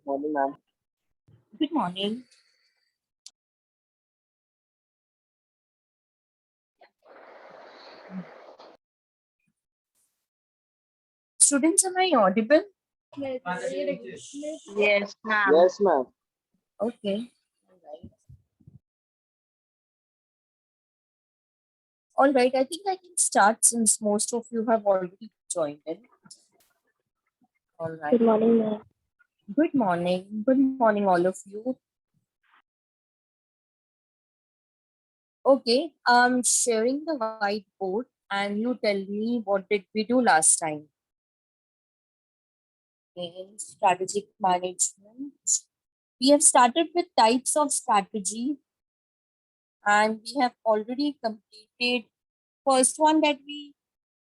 Morning, ma'am. Good morning. Students, am I audible? Yes, ma'am. Yes, ma'am. Okay. All right. I think I can start since most of you have already joined in. All right. Good morning, ma'am. Good morning. Good morning, all of you. Okay. I'm sharing the whiteboard and you tell me what did we do last time. In strategic management. We have started with types of strategy and we have already completed. First one that we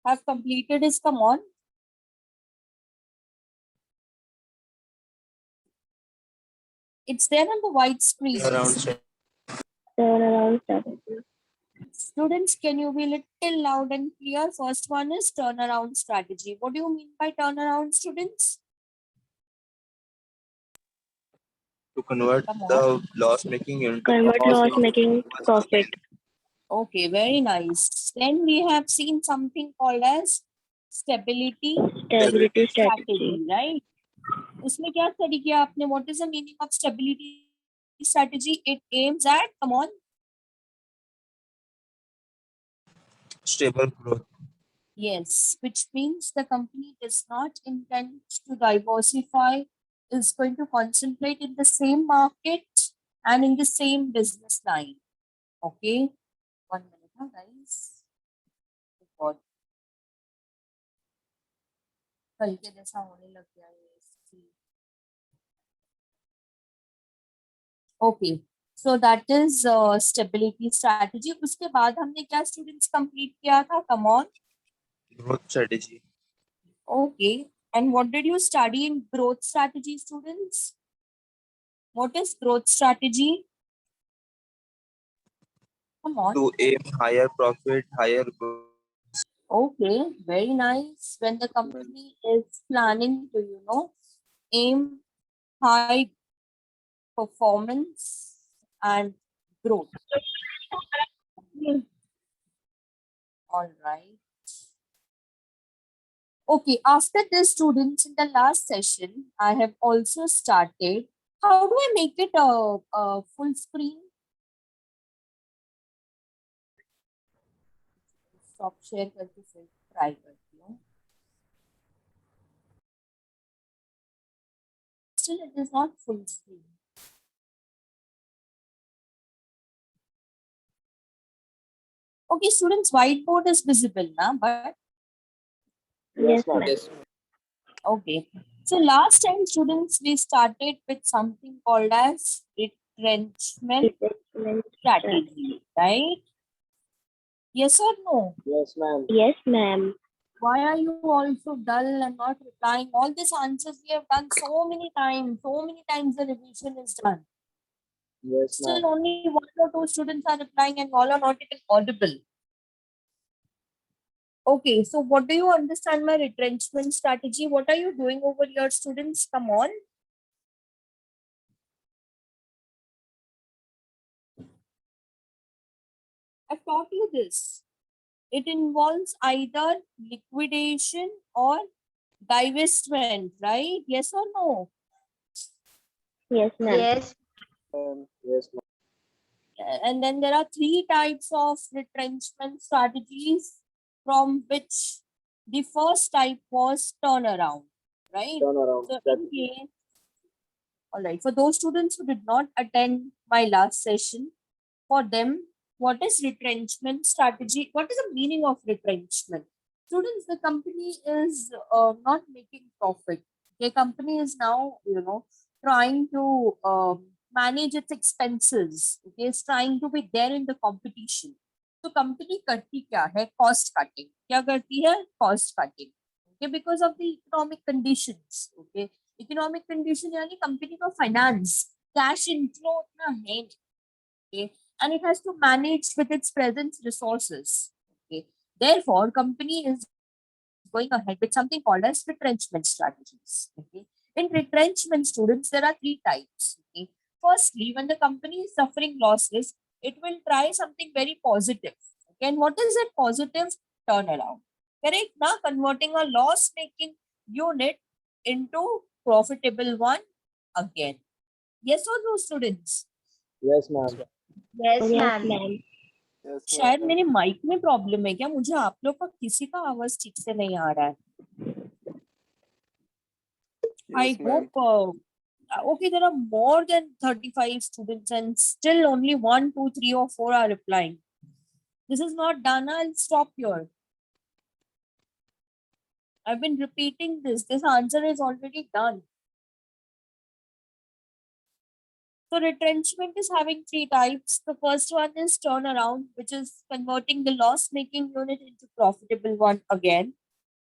have completed is, come on. It's there on the white screen. Turnaround strategy. Students, can you be a little loud and clear? First one is turnaround strategy. What do you mean by turnaround, students? To convert Come on. the loss making into Convert loss making profit. Okay, very nice. Then we have seen something called as stability Stability strategy. strategy, right? उसमें क्या study किया आपने? What is the meaning of stability strategy? It aims at, come on. stable growth. Yes, which means the company does not intend to diversify, is going to concentrate in the same market and in the same business line. Okay, 1 minute, huh, guys. God. कल के जैसा होने लग गया है इसकी. Okay, so that is stability strategy. उसके बाद हमने क्या students complete किया था? Come on. Growth strategy. Okay, and what did you study in growth strategy, students? What is growth strategy? Come on. To aim higher profit, higher growth. Okay, very nice. When the company is planning to, aim high performance and growth. All right. Okay, after this, students, in the last session, I have also started. How do I make it a full screen? Stop share करके फिर try करती हूँ. Still, it is not full screen. Okay, students, whiteboard is visible now, but Yes, ma'am. ma'am. Yes. okay. So last time, students, we started with something called as retrenchment Replacement strategy, right? Yes or no? Yes, ma'am. Yes, ma'am. Why are you all so dull and not replying? All these answers we have done so many times the revision is done. Yes, Still ma'am. only 1 or 2 students are replying and all are not even audible. Okay, so what do you understand my retrenchment strategy? What are you doing over here, students? Come on. I've taught you this. It involves either liquidation or divestment, right? Yes or no? Yes, ma'am. Yes, ma'am. And then there are 3 types of retrenchment strategies, from which the first type was turnaround, right? Turnaround So in strategy. case, all right, for those students who did not attend my last session, for them, what is retrenchment strategy? What is the meaning of retrenchment? Students, the company is not making profit. The company is now, trying to manage its expenses. Okay, is trying to be there in the competition. So company करती क्या है? Cost cutting. क्या करती है? Cost cutting. Okay, because of the economic conditions. Okay, economic condition यानी company का finance, cash inflow उतना है नहीं. Okay, and it has to manage with its present resources. Okay, therefore, company is going ahead with something called as retrenchment strategies. Okay, In retrenchment, students, there are three types. Okay? Firstly, when the company is suffering losses, it will try something very positive. Okay? And what is that positive? Turnaround. Correct? Now, converting a loss-making unit into profitable one again. Yes or no, students? Yes, ma'am. Yes, ma'am. Yes, शायद ma'am. मेरे mic में problem है क्या? मुझे आप लोग का किसी का आवाज ठीक से नहीं आ रहा है. I Yes, ma'am. hope. Okay, there are more than 35 students and still only 1, 2, 3 or 4 are replying. This is not done. I'll stop here. I've been repeating this. This answer is already done. So retrenchment is having three types. The first one is turnaround, which is converting the loss-making unit into profitable one again.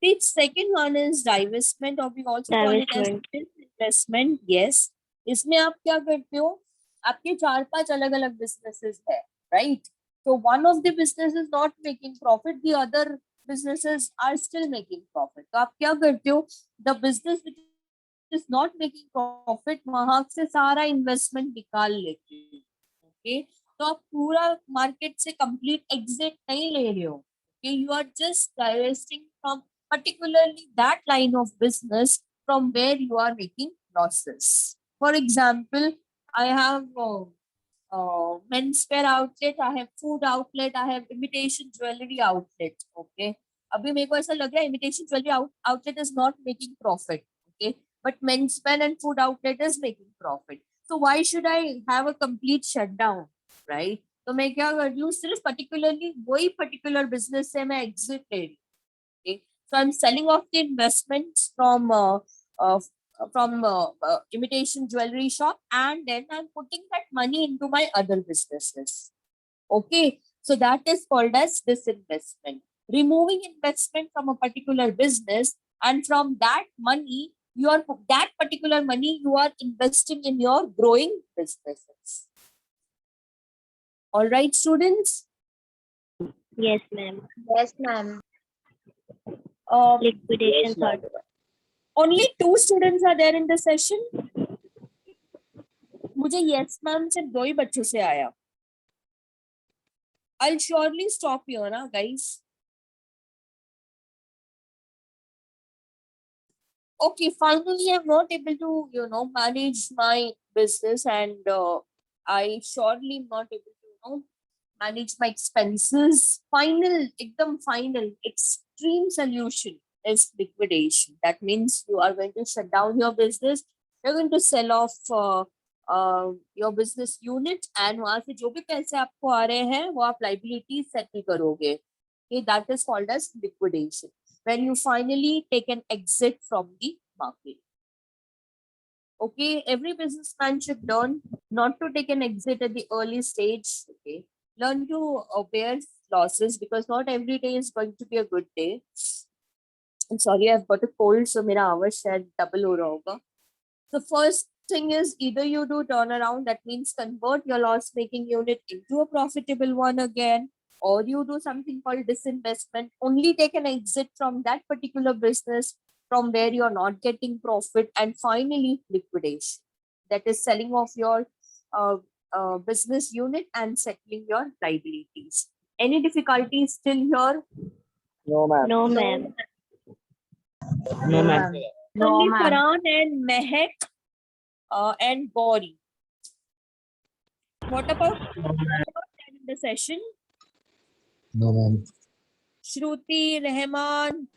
The second one is divestment, or we also call it as Divestment. disinvestment. Yes. इसमें आप क्या करते हो? आपके 4-5 अलग-अलग businesses है, right? So one of the business is not making profit, the other businesses are still making profit. तो आप क्या करते हो? The business which is not making profit, वहां से सारा investment निकाल लेते हो. Okay? तो आप पूरा market से complete exit नहीं ले रहे हो. Okay? You are just divesting from particularly that line of business from where you are making losses. For example, I have menswear outlet, I have food outlet, I have imitation jewelry outlet. Okay. अभी मेरे को ऐसा लग रहा है imitation jewelry outlet is not making profit. Okay. But menswear and food outlet is making profit. So why should I have a complete shutdown? Right? तो मैं क्या कर रही हूँ? सिर्फ particularly वही particular business से मैं exit ले रही हूँ. Okay. So I'm selling off the investments from imitation jewelry shop, and then I'm putting that money into my other businesses. Okay, so that is called as disinvestment. Removing investment from a particular business, and from that money, that particular money you are investing in your growing businesses. All right, students. Yes, ma'am. Yes, ma'am. Liquidation Yes, ma'am. third. Only 2 students are there in the session. मुझे yes ma'am से 2 ही बच्चों से आया. I'll surely stop here, na, guys. Okay, finally I'm not able to, manage my business, and I surely am not able to, manage my expenses. Ekdam final, extreme solution is liquidation. That means you are going to shut down your business. You're going to sell off your business unit, and वहां से जो भी पैसे आपको आ रहे हैं वो आप liability settle करोगे. Okay, that is called as liquidation, when you finally take an exit from the market. Okay, every businessman should learn not to take an exit at the early stage. Okay, learn to bear losses, because not every day is going to be a good day. I'm sorry, I've got a cold, so मेरा आवाज शायद double हो रहा होगा. The first thing is, either you do turnaround, that means convert your loss making unit into a profitable one again, or you do something called disinvestment, only take an exit from that particular business from where you're not getting profit, and finally liquidation, that is selling off your business unit and settling your liabilities. Any difficulties still here? No, ma'am. No, ma'am. No, ma'am. No, Only ma'am. Farhan and Mehak and Gauri. What about in the session? No, ma'am. Shruti, Rehman,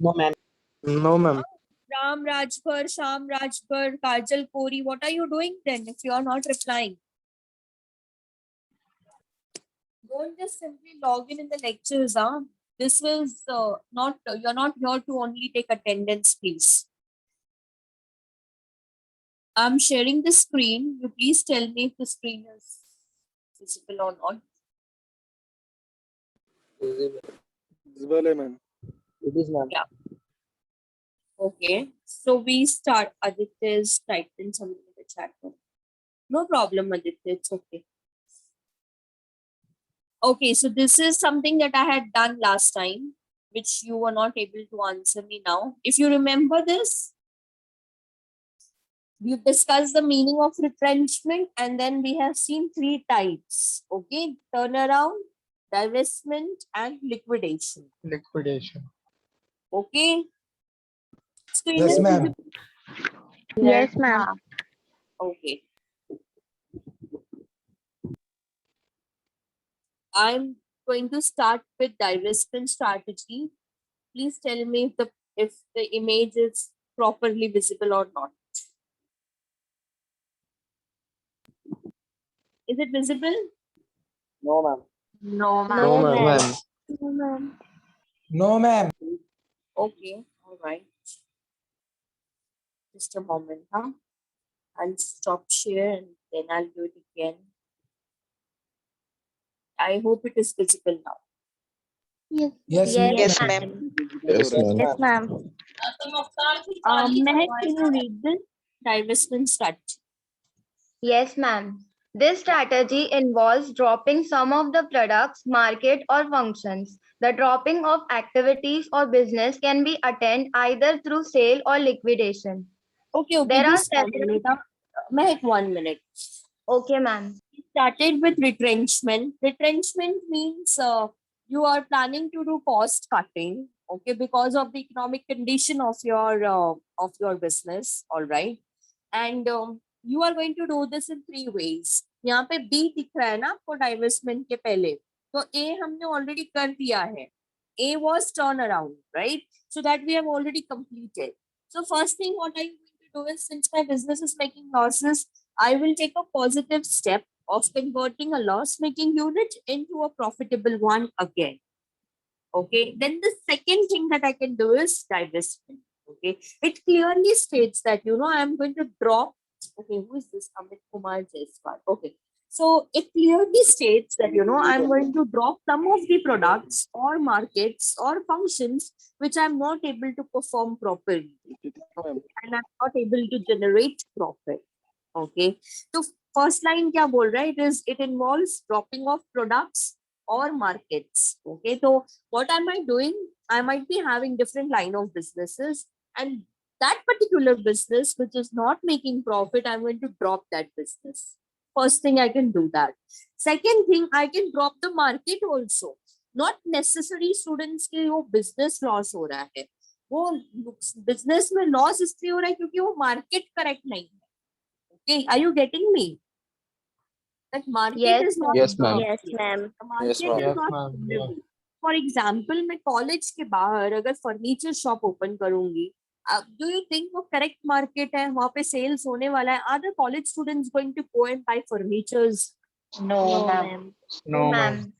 No, ma'am. No, ma'am. Ram Rajbhar, Sham Rajbhar, Kajal Puri. What are you doing then if you are not replying? Don't just simply log in the lectures. This is not, you're not here to only take attendance, please. I'm sharing the screen. You please tell me if the screen is visible or not. Visible, ma'am. It is, ma'am. Okay, so we start. Aditya is typed in something in the chat room. No problem, Aditya, it's okay. Okay, so this is something that I had done last time, which you were not able to answer me now. If you remember this, we've discussed the meaning of retrenchment, and then we have seen three types. Okay, turnaround, divestment, and liquidation. Liquidation. Okay. Screen Yes, is ma'am. visible? Yes, ma'am. Okay. I'm going to start with divestment strategy. Please tell me if the image is properly visible or not. Is it visible? No, ma'am. No, ma'am. No, ma'am. ma'am. No, ma'am. No, ma'am. Okay, all right. Just a moment, huh? I'll stop share and then I'll do it again. I hope it is visible now. Yes. Yes, Yes, yes, ma'am. Yes, ma'am. Yes, ma'am. Mehak, can you read this divestment strategy? Yes, ma'am. This strategy involves dropping some of the products, market, or functions. The dropping of activities or business can be attained either through sale or liquidation. Okay, There are just 1 several. minute. Mehak, 1 minute. Okay, ma'am. Started with retrenchment. Retrenchment means you are planning to do cost cutting, okay, because of the economic condition of your business, all right, and you are going to do this in three ways. यहाँ पे B दिख रहा है ना आपको divestment के पहले, तो A हमने already कर दिया है. A was turnaround, right? So that we have already completed. So first thing what I'm going to do is, since my business is making losses, I will take a positive step of converting a loss-making unit into a profitable one again. Okay. Then the second thing that I can do is divestment. Okay. It clearly states that, I'm going to drop. Okay. Who is this? Amit Kumar Jaiswal. Okay. So it clearly states that, I'm going to drop some of the products or markets or functions which I'm not able to perform properly. Okay, and I'm not able to generate profit. Okay. So first line kya bol raha hai? It involves dropping of products or markets. Okay. So what am I doing? I might be having different line of businesses, and that particular business which is not making profit, I'm going to drop that business. First thing I can do that. Second thing, I can drop the market also. Not necessary students के वो business loss हो रहा है. वो business में loss इसलिए हो रहा है क्योंकि वो market correct नहीं है. Okay, are you getting me? That market Yes, is not. Yes, ma'am. Yes, ma'am. The market Yes, ma'am. is Yes, not ma'am. available. For example, मैं college के बाहर अगर furniture shop open करूंगी, do you think वो correct market है? वहाँ पे sales होने वाला है? Are the college students going to go and buy furnitures? No, ma'am. No, ma'am.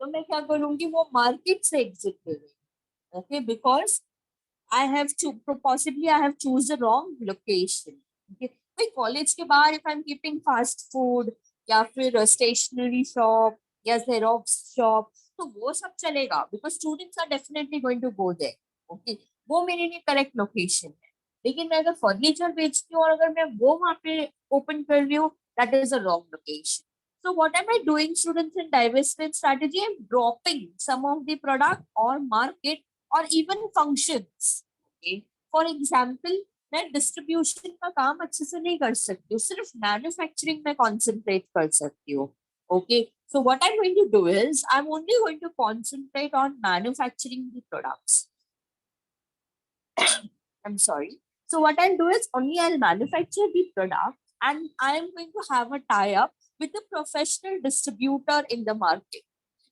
तो मैं क्या करूंगी? वो market से exit करूंगी. Okay, because I have to possibly I have choose the wrong location. Okay, भाई college के बाहर if I'm keeping fast food या फिर stationery shop या Xerox shop, तो वो सब चलेगा because students are definitely going to go there. Okay, वो मेरे लिए correct location है. लेकिन मैं अगर furniture बेचती हूँ और अगर मैं वो वहाँ पे open कर रही हूँ, that is a wrong location. So what am I doing, students, in divestment strategy? I'm dropping some of the product or market or even functions. Okay. For example, मैं डिस्ट्रीब्यूशन का काम अच्छे से नहीं कर सकती हूँ, सिर्फ मैन्युफैक्चरिंग में कॉन्सेंट्रेट कर सकती हूँ. Okay, so what I'm going to do is I'm only going to concentrate on manufacturing the products. I'm sorry. So what I'll do is only I'll manufacture the product and I am going to have a tie-up with a professional distributor in the market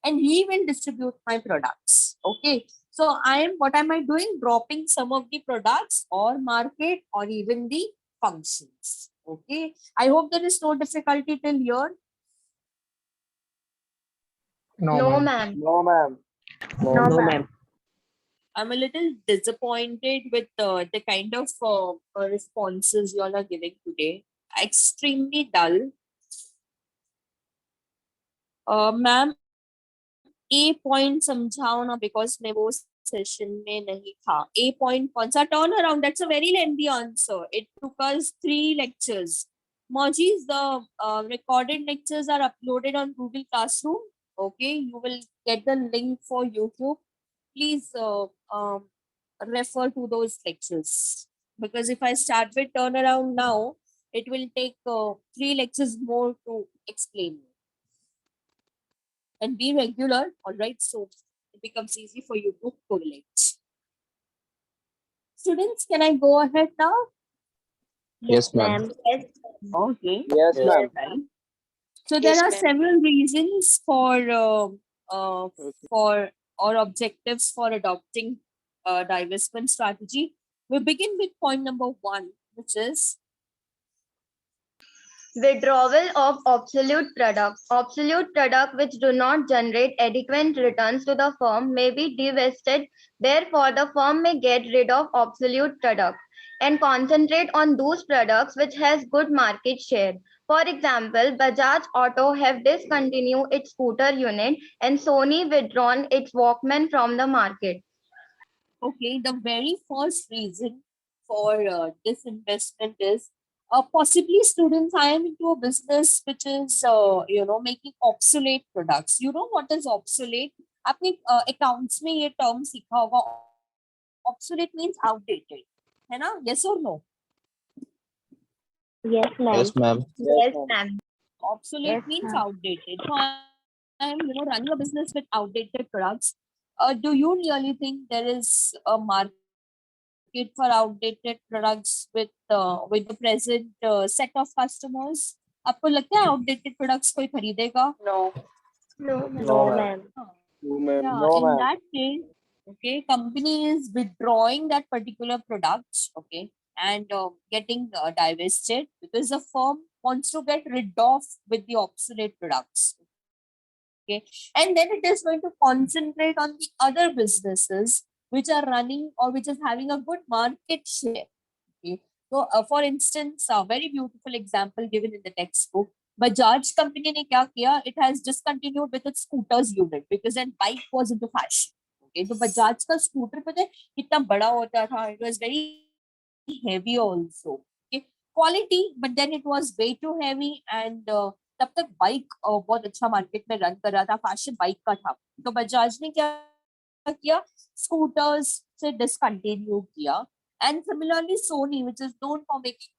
and he will distribute my products. Okay. So what am I doing? Dropping some of the products or market or even the functions. Okay. I hope there is no difficulty till here. No, ma'am. No, ma'am. No, ma'am. I'm a little disappointed with the kind of responses you all are giving today. Extremely dull. Ma'am, A point समझाओ ना because मैं वो session में नहीं था. A point कौन सा? Turn around. That's a very lengthy answer. It took us 3 lectures. Mojis, the recorded lectures are uploaded on Google Classroom. Okay, you will get the link for YouTube. Please refer to those lectures. because if I start with turnaround now, it will take 3 lectures more to explain. And be regular, all right? So it becomes easy for you to correlate. Students, can I go ahead now? Yes, ma'am. Yes. Okay. Yes, ma'am. Right. So there Yes, are ma'am. several reasons Okay. for or objectives for adopting a divestment strategy. We begin with point number 1, which is Withdrawal of obsolete products. Obsolete products which do not generate adequate returns to the firm may be divested. Therefore, the firm may get rid of obsolete products and concentrate on those products which has good market share. For example, Bajaj Auto have discontinued its scooter unit and Sony withdrawn its Walkman from the market. okay. The very first reason for disinvestment is possibly, students, I am into a business which is making obsolete products. You know what is obsolete? आपने accounts में ये term सीखा होगा. Obsolete means outdated, है ना? Yes or no? Yes, Yes, ma'am. Yes, ma'am. Obsolete Yes, means ma'am. outdated. So I'm running a business with outdated products. Do you really think there is a market for outdated products with the present set of customers? आपको लगता है outdated products कोई खरीदेगा? No. No, No, ma'am. No, ma'am. Yeah, No, in ma'am. that case, okay, company is withdrawing that particular product, okay, and getting divested because the firm wants to get rid of with the obsolete products. Okay, and then it is going to concentrate on the other businesses which are running or which is having a good market share. Okay, so for instance, a very beautiful example given in the textbook. Bajaj company ने क्या किया? It has discontinued with its scooters unit because then bike was into fashion. Okay, तो Bajaj का scooter पता है कितना बड़ा होता था? It was very heavy also. Okay, quality, but then it was way too heavy and तब तक बाइक बहुत अच्छा मार्केट में रन कर रहा था, फैशन बाइक का था. तो बजाज ने क्या किया? स्कूटर्स से डिसकंटिन्यू किया. And similarly, Sony, which is known for making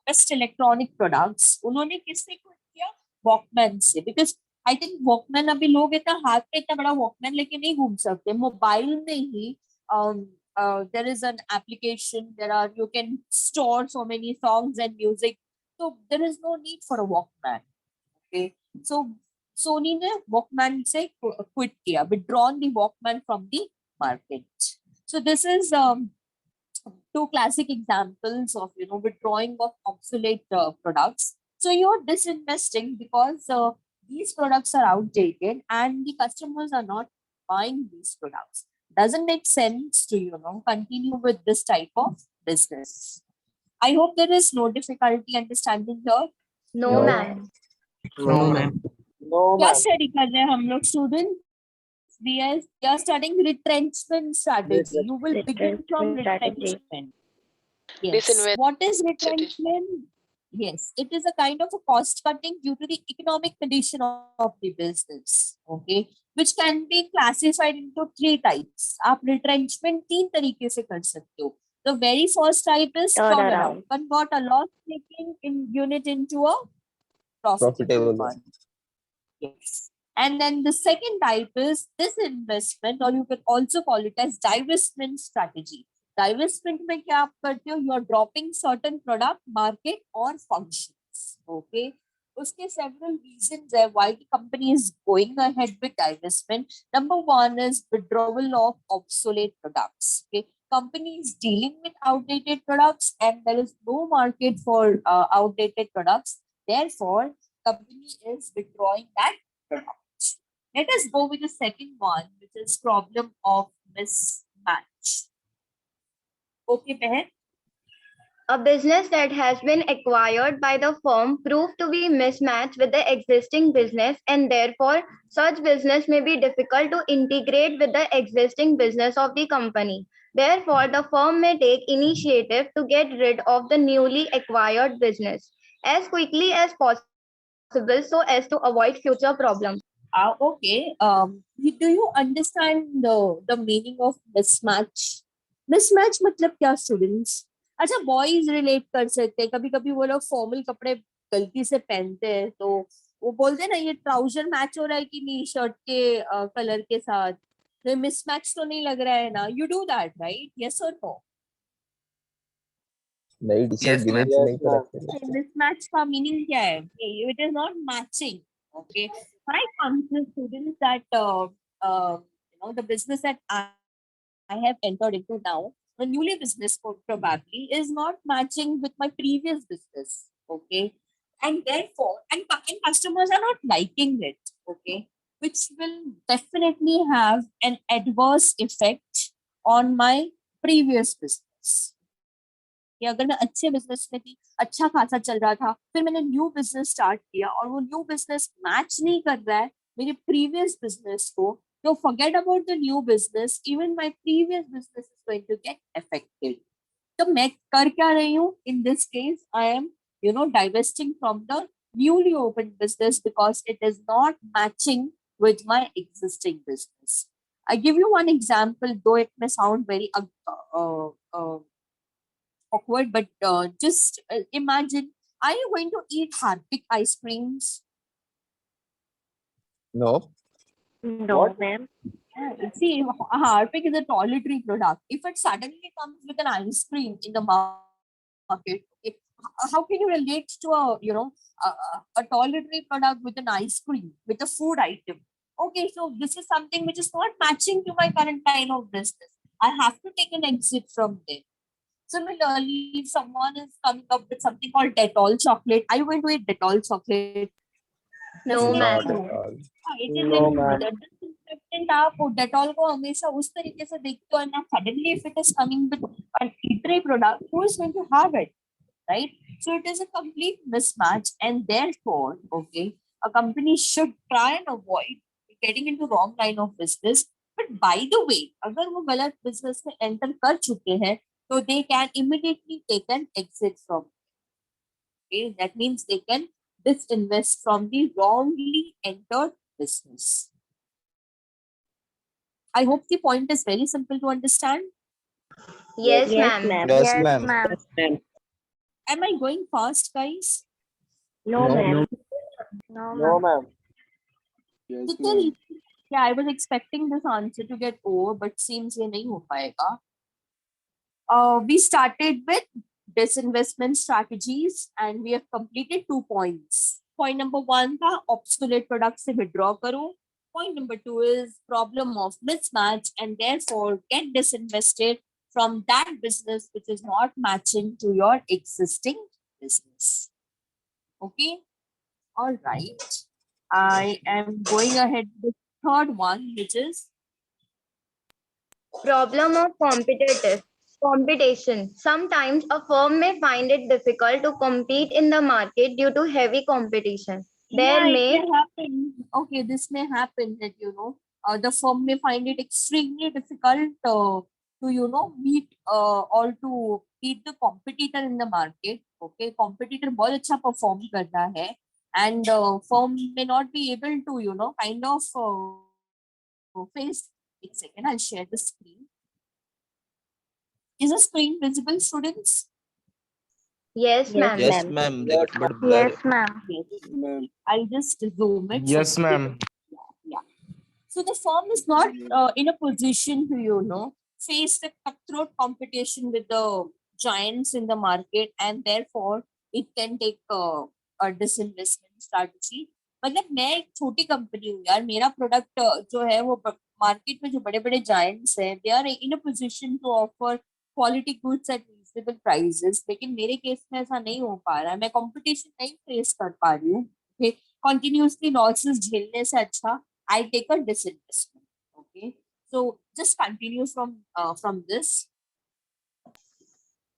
best electronic products, उन्होंने किससे quit किया? Walkman से, because I think Walkman अभी लोग इतना हाथ में इतना बड़ा Walkman लेके नहीं घूम सकते. मोबाइल में ही there is an application. You can store so many songs and music, so there is no need for a Walkman. Okay, so Sony ने Walkman से quit किया, withdrawn the Walkman from the market. So this is two classic examples of withdrawing of obsolete products. So you're disinvesting because these products are outdated and the customers are not buying these products. Doesn't make sense to continue with this type of business. I hope there is no difficulty understanding here. No, No. ma'am. No, ma'am. No, क्या ma'am. Study कर रहे हैं हम लोग student? We are studying retrenchment strategy. You will begin from Retrenchment strategy. retrenchment. Yes. Disinvest What is strategy. retrenchment? Yes, it is a kind of a cost cutting due to the economic condition of the business. Okay, which can be classified into 3 types. आप retrenchment 3 तरीके से कर सकते हो. The very first type is Turnaround. turnaround. Convert a loss-making unit into a profitable Profitable. one. Yes. And then the second type is disinvestment, or you can also call it as divestment strategy. Divestment में क्या आप करते हो? You are dropping certain product, market or functions. Okay. उसके several reasons है why the company is going ahead with divestment. Number 1 is withdrawal of obsolete products. Okay. Company is dealing with outdated products and there is no market for outdated products. Therefore, company is withdrawing that product. Let us go with the second one, which is problem of mismatch. Okay, Meher? A business that has been acquired by the firm proved to be mismatched with the existing business, and therefore such business may be difficult to integrate with the existing business of the company. Therefore, the firm may take initiative to get rid of the newly acquired business as quickly as possible so as to avoid future problems. Okay. Do you understand the meaning of mismatch? Mismatch मतलब क्या, students? अच्छा boys relate कर सकते हैं, कभी कभी वो लोग फॉर्मल कपड़े गलती से पहनते हैं तो वो बोलते हैं ना ये ट्राउजर मैच हो रहा है कि नहीं शर्ट के कलर के साथ, तो मिसमैच तो नहीं लग रहा है ना, you do that right, yes और नो? नई टी शर्ट Yes, गिने ma'am. तो Yes, नहीं ma'am. रखते। Mismatch का meaning क्या है? It is not matching. Okay. My counsel students that the business that I have entered into now, the newly business probably is not matching with my previous business. Okay. And therefore, and customers are not liking it. Okay. Which will definitely have an adverse effect on my previous business. कि अगर मैं अच्छे business में थी, अच्छा खासा चल रहा था, फिर मैंने न्यू बिजनेस स्टार्ट किया और वो न्यू बिजनेस मैच नहीं कर रहा है मेरे प्रीवियस बिजनेस को, तो forget about the new business, even my previous business is going to get affected. तो मैं कर क्या रही हूँ in this case? I am divesting from the newly opened business because it is not matching with my existing business. I give you one example, though it may sound very awkward, but just imagine, are you going to eat Harpic ice creams? No. No, What? ma'am. See, Harpic is a toiletry product. If it suddenly comes with an ice cream in the market, okay, how can you relate to a toiletry product with an ice cream, with a food item? Okay, so this is something which is not matching to my current line of business. I have to take an exit from there. Similarly, if someone is coming up with something called Dettol chocolate, are you going to eat Dettol chocolate? No, Definitely Not ma'am. at no. all. It is No, like ma'am. the disinfectant आप Dettol को हमेशा उस तरीके से देखते हो, and now suddenly if it is coming with an eatery product, who is going to have it, right? So it is a complete mismatch, and therefore, okay, a company should try and avoid getting into wrong line of business. But by the way, अगर वो गलत business में enter कर चुके हैं, so they can immediately take an exit from. Okay, that means they can disinvest from the wrongly entered business. I hope the point is very simple to understand. Yes, Yes, ma'am. ma'am. Yes, Yes, ma'am. ma'am. Yes, ma'am. Am I going fast, guys? No, No. ma'am. No, No, ma'am. ma'am. Yes, Nikhil, ma'am. yeah, I was expecting this answer to get over, but seems ये नहीं हो पाएगा. We started with disinvestment strategies and we have completed 2 points. Point number 1 था obsolete products से withdraw करो. Point number 2 is problem of mismatch and therefore get disinvested from that business which is not matching to your existing business. Okay, all right. I am going ahead with the third one, which is Problem of competition. Sometimes a firm may find it difficult to compete in the market due to heavy competition. There yeah, it may may happen. Okay, this may happen that the firm may find it extremely difficult to meet or to beat the competitor in the market. Okay, competitor बहुत अच्छा perform कर रहा है, and firm may not be able to kind of face. एक second, I'll share the screen. Is the screen visible, students? yes, Yes, ma'am. Yes, ma'am. ma'am. Yes, But blur. Yes, ma'am. Yes. ma'am. I'll just zoom it. Yes, so- ma'am. Yeah. So the firm is not in a position to face the cutthroat competition with the giants in the market, and therefore it can take a disinvestment strategy. मतलब मैं एक छोटी company हूँ यार, मेरा product जो है वो मार्केट में जो बड़े बड़े जायंट्स हैं, they are in a position to offer quality goods at reasonable prices, लेकिन मेरे केस में ऐसा नहीं हो पा रहा है, मैं कंपटीशन नहीं फेस कर पा रही हूँ. कंटिन्यूसली लॉसेस झेलने से अच्छा I take a disinvestment. Okay, so just continue from this.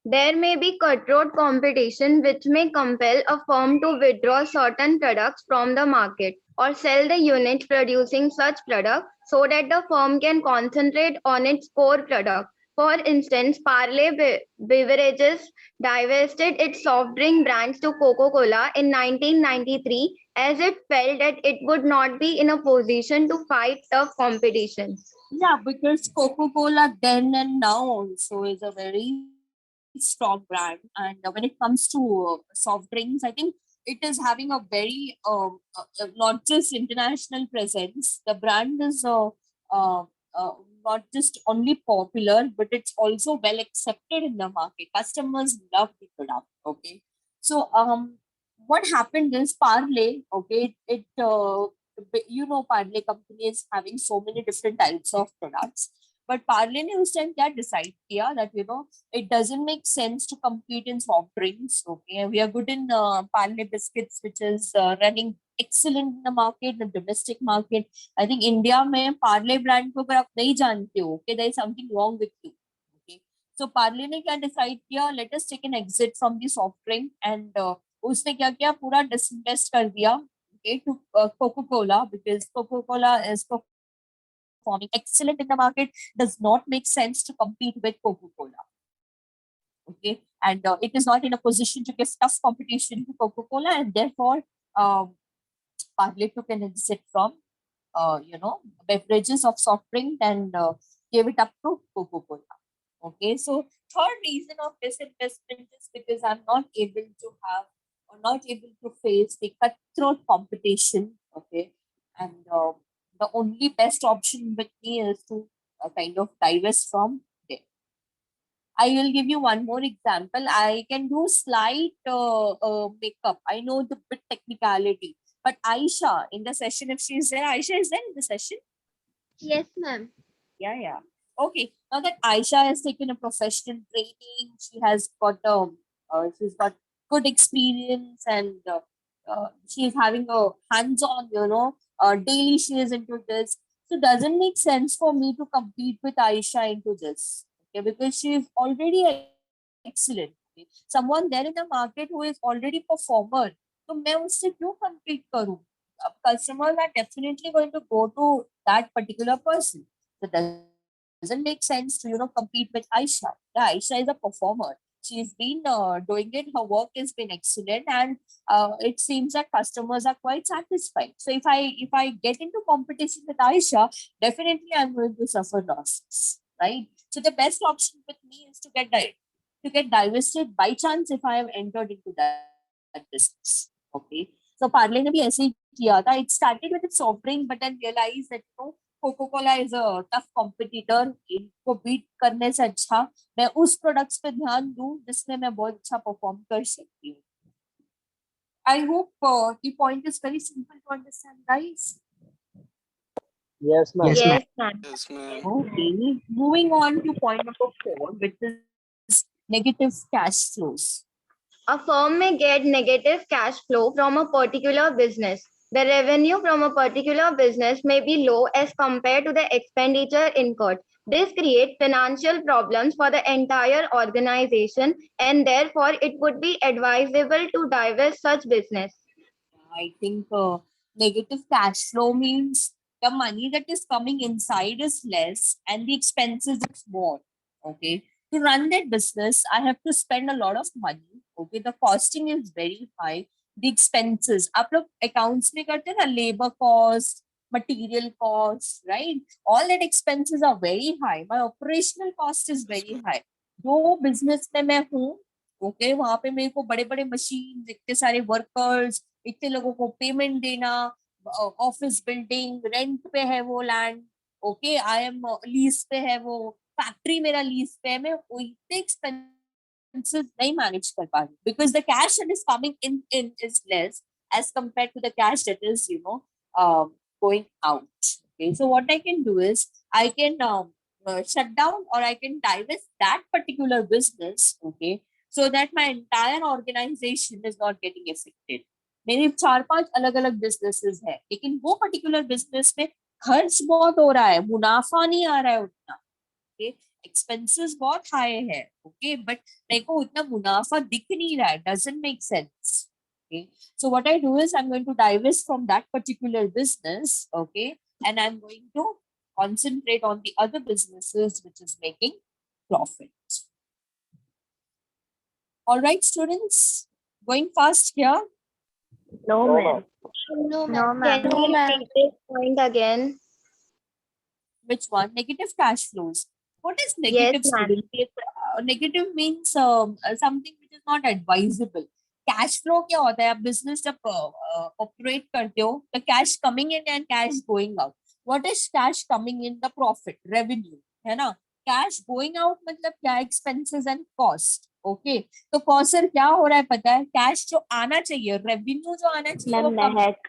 There may be cutthroat competition which may compel a firm to withdraw certain products from the market or sell the units producing such product so that the firm can concentrate on its core product. For instance, Parle Beverages divested its soft drink brands to Coca-Cola in 1993 as it felt that it would not be in a position to fight tough competition. Yeah, because Coca-Cola then and now also is a very strong brand. And when it comes to soft drinks, I think it is having a very not just international presence. The brand is uh, not just only popular, but it's also well accepted in the market. Customers love the product. Okay, so what happened is Parle. Okay, Parle company is having so many different types of products. But Parle ने उस time क्या decide किया that it doesn't make sense to compete in soft drinks. Okay, we are good in Parle biscuits, which is running excellent in the market, the domestic market. I think India में Parle brand को अगर आप नहीं जानते हो, okay, there is something wrong with you. Okay, so Parle ने क्या decide किया? Let us take an exit from the soft drink, and उसने क्या किया? पूरा disinvest कर दिया, okay, to Coca-Cola, because Coca-Cola is performing excellent in the market. Does not make sense to compete with Coca-Cola. Okay, and it is not in a position to give tough competition to Coca-Cola, and therefore Parle took an exit from beverages of soft drink and gave it up to Coca-Cola. Okay, so third reason of disinvestment is because I'm not able to have or not able to face the cutthroat competition. Okay, and the only best option with me is to kind of divest from there. I will give you one more example. I can do slight makeup. I know the bit technicality, but Aisha in the session, if she is there, Aisha is there in the session? Yes, ma'am. Yeah. Okay. Now that Aisha has taken a professional training, she's got good experience, and she is having a hands-on, daily she is into this. So doesn't make sense for me to compete with Aisha into this. Okay, because she is already excellent. Okay? Someone there in the market who is already performer. So मैं उससे क्यों compete करूँ? Customers are definitely going to go to that particular person. So doesn't make sense to compete with Aisha. Yeah, Aisha is a performer. She's been doing it. Her work has been excellent, and it seems that customers are quite satisfied. So if I get into competition with Aisha, definitely I'm going to suffer losses, right? So the best option with me is to get divested by chance if I have entered into that business. Okay. So Parle ने भी ऐसे ही किया था. It started with its soft drink, but then realized that Coca-Cola is a tough competitor. इनको beat करने से अच्छा मैं उस products पे ध्यान दूं जिसमें मैं बहुत अच्छा perform कर सकती हूँ. I hope the point is very simple to understand, guys. Yes, ma'am. Yes, ma'am. Yes, ma'am. Okay. Moving on to point number 4, which is negative cash flows. A firm may get negative cash flow from a particular business. The revenue from a particular business may be low as compared to the expenditure incurred. This creates financial problems for the entire organization, and therefore it would be advisable to divest such business. I think negative cash flow means the money that is coming inside is less and the expenses is more. Okay. To run that business, I have to spend a lot of money. Okay. The costing is very high. The expenses, आप लोग accounts में करते हैं ना, labor cost, material cost, right? All that expenses are very high. My operational cost is very high. जो business में मैं हूँ, okay, वहाँ पे मेरे को बड़े बड़े machines, इतने सारे workers, इतने लोगों को पेमेंट देना, ऑफिस बिल्डिंग रेंट पे है वो land, okay, I am lease पे है वो फैक्ट्री, मेरा लीज पे है, मैं इतने एक्सपेंसेस नहीं मैनेज कर पा रही because the cash that is coming in is less as compared to the cash that is going out. Okay, so what I can do is I can shut down or I can divest that particular business, okay, so that my entire organization is not getting affected. मेरे 4-5 अलग अलग businesses है, लेकिन वो particular business में खर्च बहुत हो रहा है, मुनाफा नहीं आ रहा है उतना, ओके, एक्सपेंसेस बहुत हाई है, ओके, बट मेरे को उतना मुनाफा दिख नहीं रहा है, doesn't make sense. Okay, so what I do is I'm going to divest from that particular business, okay, and I'm going to concentrate on the other businesses which is making profit. All right, students, going fast here. No, ma'am. No, No, ma'am. ma'am. Can you repeat this point again? Which one? Negative cash flows. What is Yes, negative, ma'am. student? Negative means something which is not advisable. Cash flow क्या होता है? आप business जब operate करते हो तो cash coming in and cash going out. What is cash coming in? The profit, revenue, है ना. कैश गोइंग आउट मतलब क्या? Expenses and cost. ओके, तो कॉस्ट क्या हो रहा है पता है? कैश जो आना चाहिए, रेवेन्यू जो आना चाहिए, वो कम. महक.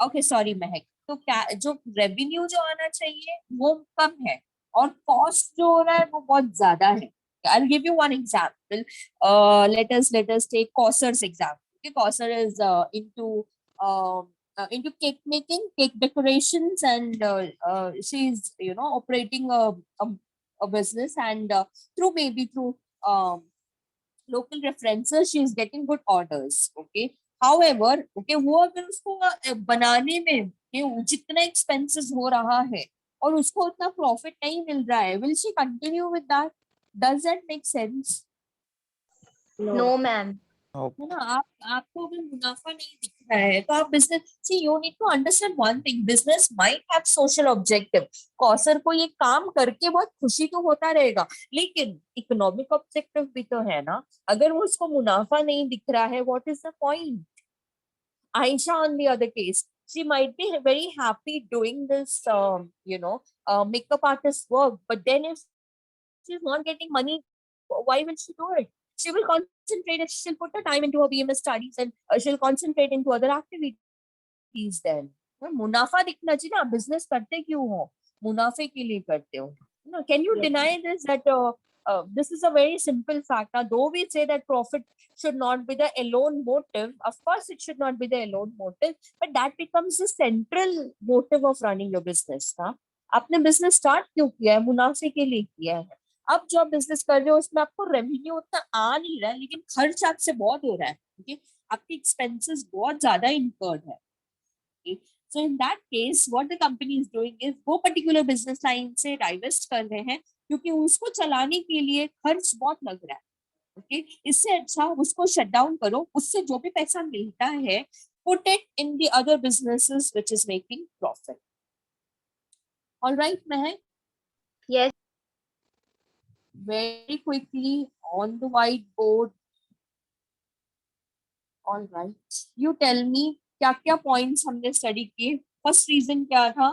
ओके सॉरी महक. तो क्या जो रेवेन्यू जो आना चाहिए वो कम है और कॉस्ट जो हो रहा है वो बहुत ज्यादा है. I'll give you one example. Let us take Cosser's example. Okay, Cosser is into cake making, cake decorations, and she's operating a business, and through local references she is getting good orders. Okay, however, okay, वो अगर उसको बनाने में जितना expenses हो रहा है और उसको उतना profit नहीं मिल रहा है, will she continue with that? Does that make sense? No, ma'am. है ना. आपको अगर मुनाफा नहीं दिख रहा है तो आप business, see you need to understand one thing, business might have social objective. Kausar को ये काम करके बहुत खुशी तो होता रहेगा, लेकिन इकोनॉमिक ऑब्जेक्टिव भी तो है ना. अगर वो उसको मुनाफा नहीं दिख रहा है, what is the point? Aisha, on the other case, she might be very happy doing this makeup artist work, but then if she's not getting money, why will she do it? She will concentrate, and she'll put her time into her BMS studies, and she'll concentrate into other activities then. मुनाफा दिखना चाहिए ना. Business करते क्यों हो? मुनाफे के लिए करते हो ना. Can you deny this, that this is a very simple fact? Now, though we say that profit should not be the alone motive, of course it should not be the alone motive, but that becomes the central motive of running your business. ना आपने business start क्यों किया है? मुनाफे के लिए किया है. अब जो आप बिजनेस कर रहे हो उसमें आपको रेवेन्यू उतना आ नहीं रहा है, लेकिन खर्च आपसे बहुत हो रहा है. okay? आपके एक्सपेंसेस बहुत ज्यादा इनकर्ड है. okay? So in that case, what the company is doing is वो पर्टिकुलर बिजनेस लाइन से डाइवेस्ट कर रहे हैं क्योंकि उसको चलाने के लिए खर्च बहुत लग रहा है. ओके, इससे अच्छा उसको शट डाउन करो. उससे जो भी पैसा मिलता है, put it in the other businesses which is making profit. All right, Mehak? Yes. Very quickly on the whiteboard. All right. You tell me क्या क्या points हमने study किए. First reason क्या था?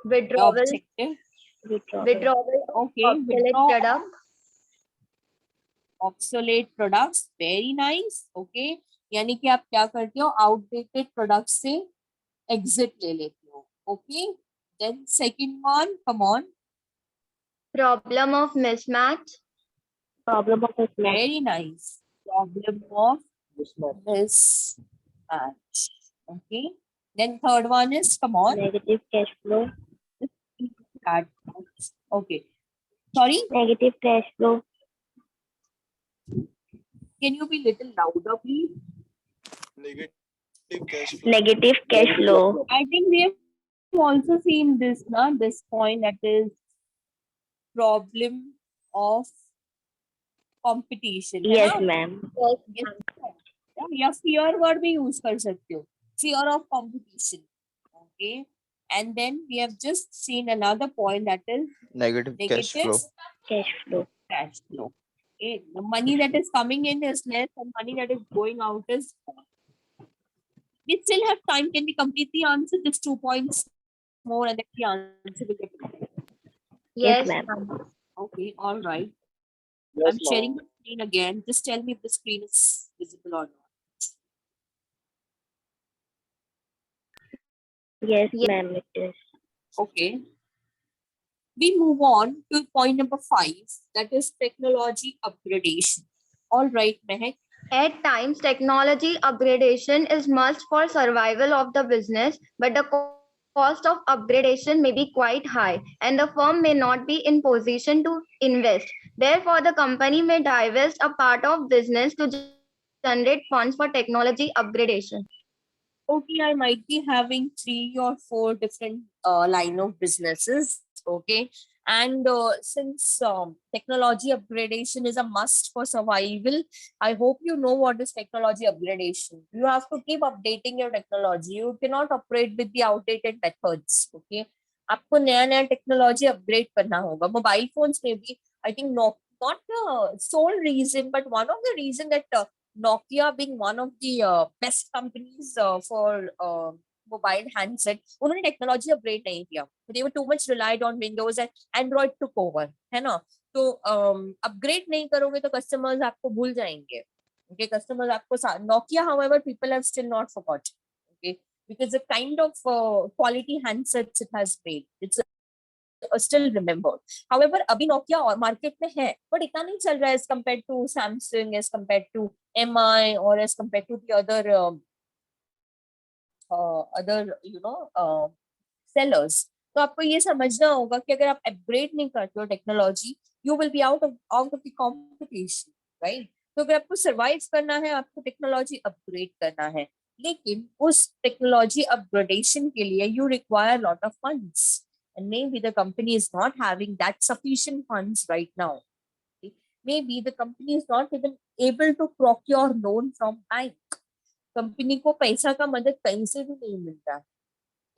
Withdrawal. Objective. Withdrawal of Okay, obsolete withdraw product. obsolete products. Very nice. Okay, यानी कि आप क्या करते हो? Outdated products से exit ले लेते हो. Okay. Then second one, come on. Problem of mismatch. Problem of mismatch. Very nice. Problem of mismatch. Okay. Then third one is, come on. Negative cash flow. Okay. Sorry, Negative cash flow. can you be little louder, please? Negative cash flow. Negative cash flow. I think we have also seen this, this point, that is problem of competition. है Yes, ना? ma'am. या fear word भी use कर सकते हो. Fear of competition. Okay. And then we have just seen another point, that is Negative cash flow. Cash flow. cash flow. Okay. The money that is coming in is less and money that is going out is more. We still have time. Can we complete the answer? Just 2 points more and then the answer will get. Yes, ma'am. ma'am. Okay. All right. Yes, I'm sharing the screen again. Just tell me if the screen is visible or not. Yes, Yes. ma'am, it is. Okay. We move on to point number 5, that is technology upgradation. All right, Mehak. At times, technology upgradation is must for survival of the business, but the cost of upgradation may be quite high and the firm may not be in position to invest. Therefore, the company may divest a part of business to generate funds for technology upgradation. Okay, I might be having 3 or 4 different line of businesses. Okay, and since technology upgradation is a must for survival, I hope you know what is technology upgradation. You have to keep updating your technology. You cannot operate with the outdated methods. Okay, आपको नया नया technology upgrade करना होगा. Mobile phones में भी I think not the sole reason, but one of the reason that Nokia being one of the best companies for mobile handset, उन्होंने technology upgrade नहीं किया. They were too much relied on Windows and Android took over, है ना. तो upgrade नहीं करोगे तो customers आपको भूल जाएंगे. Okay, customers आपको Nokia, however, people have still not forgot. Okay, because the kind of quality handsets it has made, it's still remembered. However, अभी Nokia और market में है, but इतना नहीं चल रहा है as compared to Samsung, as compared to MI, or as compared to the other sellers. तो आपको ये समझना होगा कि अगर आप अपग्रेड नहीं करते हो technology, you will be out of the competition, right? तो अगर आपको सर्वाइव करना है, आपको टेक्नोलॉजी अपग्रेड करना है, लेकिन उस टेक्नोलॉजी अपग्रेडेशन के लिए you require lot of funds, and maybe the company is not having that sufficient funds right now. Okay? Maybe the company is not even able to procure loan from bank. Company को पैसा का मदद कहीं से भी नहीं मिलता.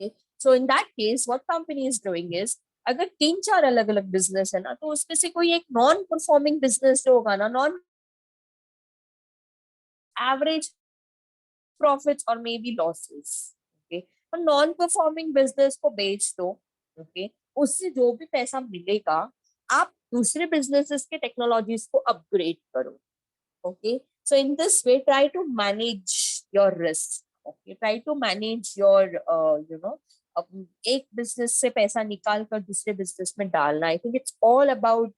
Okay? So in that case, what company is doing is, अगर 3-4 अलग अलग बिजनेस है ना, तो उसमें से कोई एक नॉन परफॉर्मिंग बिजनेस जो होगा ना, नॉन एवरेज प्रॉफिट्स और मे बी लॉसेस, ओके, तो नॉन परफॉर्मिंग बिजनेस को बेच दो. ओके, उससे जो भी पैसा मिलेगा आप दूसरे बिजनेसेस के टेक्नोलॉजीज को अपग्रेड करो. Okay, so in this way try to manage your risk. Okay, try to manage your एक बिजनेस से पैसा निकाल कर दूसरे बिजनेस में डालना. I think it's all about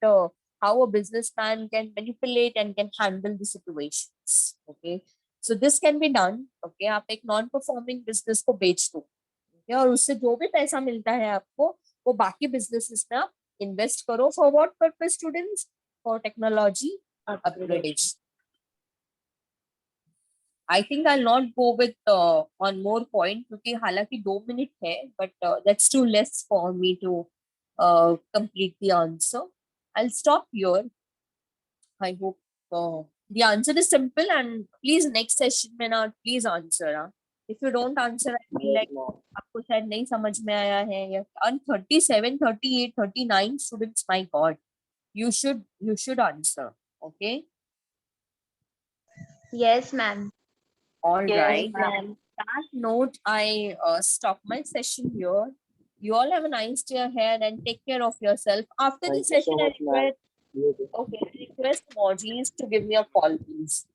how a businessman can manipulate and can handle the situations. Okay, so this can be done. Okay, आप एक नॉन परफॉर्मिंग बिजनेस को बेच दो. Okay, और उससे जो भी पैसा मिलता है आपको, वो बाकी बिजनेसेस में आप इन्वेस्ट करो. For what purpose students? For technology upgradation. I think I'll not go with on more point क्योंकि हालांकि 2 मिनट है, but that's too less for me to complete the answer. I'll stop here. I hope the answer is simple, and please next session में ना please answer. If you don't answer, I feel like आपको शायद नहीं समझ में आया है. या 37, 38, 39 students, my God, you should answer. Okay. Yes, ma'am. All right. ma'am. On that note, I stop my session here. You all have a nice day ahead and take care of yourself. After Thank this you so session, much, ma'am. I request Moji's to give me a call, please.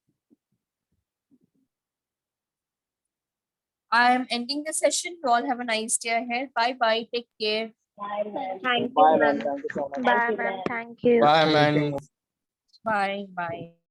I am ending the session. You all have a nice day ahead. Bye bye. Take care. Bye, ma'am. Thank you, Bye, ma'am. ma'am. Thank you so much. Thank you, ma'am. Thank you. Bye. Bye.